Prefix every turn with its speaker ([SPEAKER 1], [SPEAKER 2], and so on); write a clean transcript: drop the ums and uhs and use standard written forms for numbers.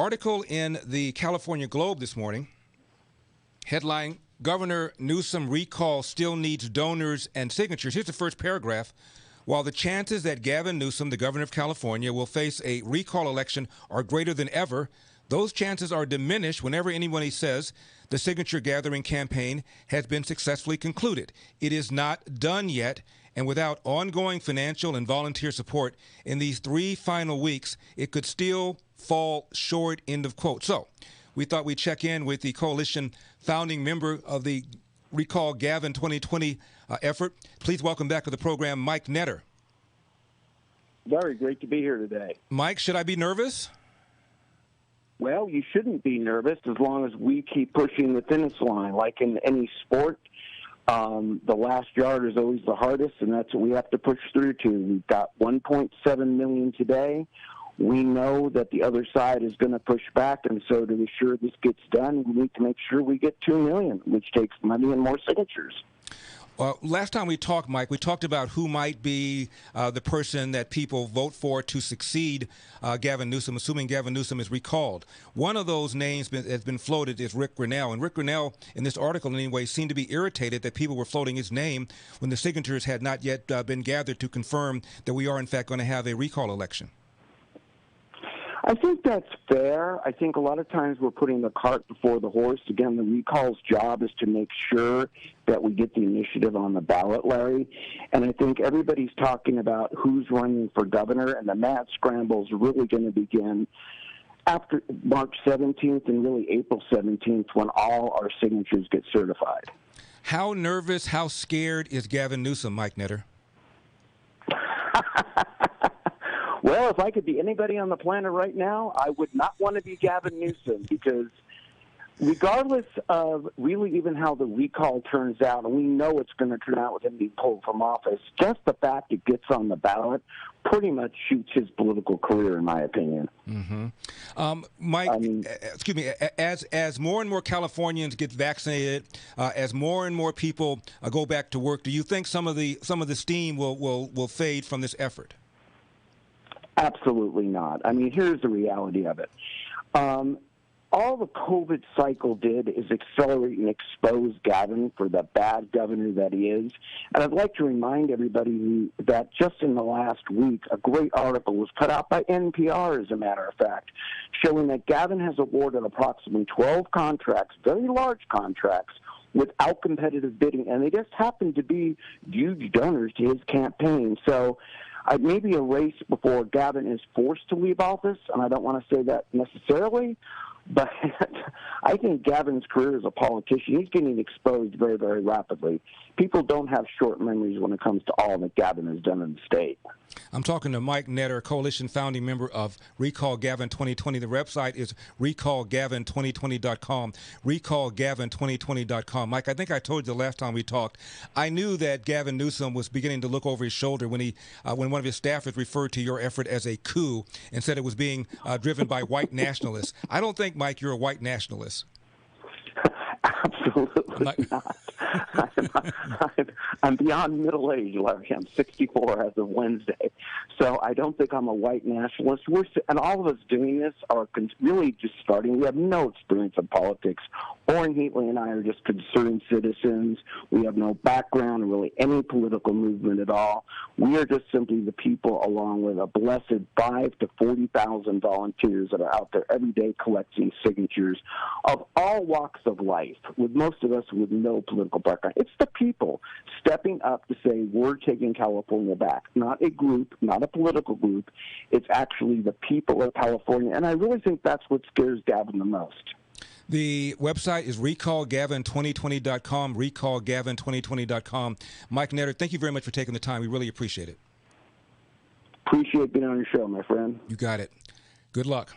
[SPEAKER 1] Article in the California Globe this morning, headline, Governor Newsom recall still needs donors and signatures. Here's the first paragraph. While the chances that Gavin Newsom, the governor of California, will face a recall election are greater than ever, those chances are diminished whenever anyone says the signature gathering campaign has been successfully concluded. It is not done yet, and without ongoing financial and volunteer support in these 3 final weeks, it could still fall short, end of quote. So we thought we'd check in with the coalition founding member of the Recall Gavin 2020 effort. Please welcome back to the program, Mike Netter.
[SPEAKER 2] Very great to be here today.
[SPEAKER 1] Mike, should I be nervous?
[SPEAKER 2] Well, you shouldn't be nervous as long as we keep pushing the finish line. Like in any sport, the last yard is always the hardest, and that's what we have to push through to. We've got 1.7 million today. We know that the other side is going to push back, and so to ensure this gets done, we need to make sure we get 2 million, which takes money and more signatures.
[SPEAKER 1] Last time we talked, Mike, we talked about who might be the person that people vote for to succeed Gavin Newsom, assuming Gavin Newsom is recalled. One of those names has been floated is Rick Grinnell. And Rick Grinnell, in this article anyway, seemed to be irritated that people were floating his name when the signatures had not yet been gathered to confirm that we are, in fact, going to have a recall election.
[SPEAKER 2] I think that's fair. I think a lot of times we're putting the cart before the horse. Again, the recall's job is to make sure that we get the initiative on the ballot, Larry. And I think everybody's talking about who's running for governor, and the mad scramble is really going to begin after March 17th and really April 17th when all our signatures get certified.
[SPEAKER 1] How nervous, how scared is Gavin Newsom, Mike Netter?
[SPEAKER 2] Well, if I could be anybody on the planet right now, I would not want to be Gavin Newsom, because regardless of really even how the recall turns out, and we know it's going to turn out with him being pulled from office, just the fact it gets on the ballot pretty much shoots his political career, in my opinion.
[SPEAKER 1] Mm-hmm. Mike, excuse me, as more and more Californians get vaccinated, as more and more people go back to work, do you think some of the steam will fade from this effort?
[SPEAKER 2] Absolutely not. I mean, here's the reality of it. All the COVID cycle did is accelerate and expose Gavin for the bad governor that he is. And I'd like to remind everybody that just in the last week, a great article was put out by NPR, as a matter of fact, showing that Gavin has awarded approximately 12 contracts, very large contracts, without competitive bidding. And they just happen to be huge donors to his campaign. So maybe a race before Gavin is forced to leave office, and I don't want to say that necessarily, but I think Gavin's career as a politician, he's getting exposed very, very rapidly. People don't have short memories when it comes to all that Gavin has done in the state.
[SPEAKER 1] I'm talking to Mike Netter, coalition founding member of Recall Gavin 2020. The website is recallgavin2020.com, recallgavin2020.com. Mike, I think I told you the last time we talked, I knew that Gavin Newsom was beginning to look over his shoulder when when one of his staffers referred to your effort as a coup and said it was being driven by white nationalists. I don't think, Mike, you're a white nationalist.
[SPEAKER 2] Absolutely not. I'm beyond middle age, Larry. I'm 64 as of Wednesday. So I don't think I'm a white nationalist. And all of us doing this are really just starting. We have no experience in politics. Orrin Heatley and I are just concerned citizens. We have no background in really any political movement at all. We are just simply the people, along with a blessed 5,000 to 40,000 volunteers that are out there every day collecting signatures of all walks of life, with most of us with no political background. It's the people stepping up to say, we're taking California back. Not a group, not a political group. It's actually the people of California. And I really think that's what scares Gavin the most.
[SPEAKER 1] The website is recallgavin2020.com, recallgavin2020.com. Mike Netter, thank you very much for taking the time. We really appreciate it.
[SPEAKER 2] Appreciate being on your show, my friend.
[SPEAKER 1] You got it. Good luck.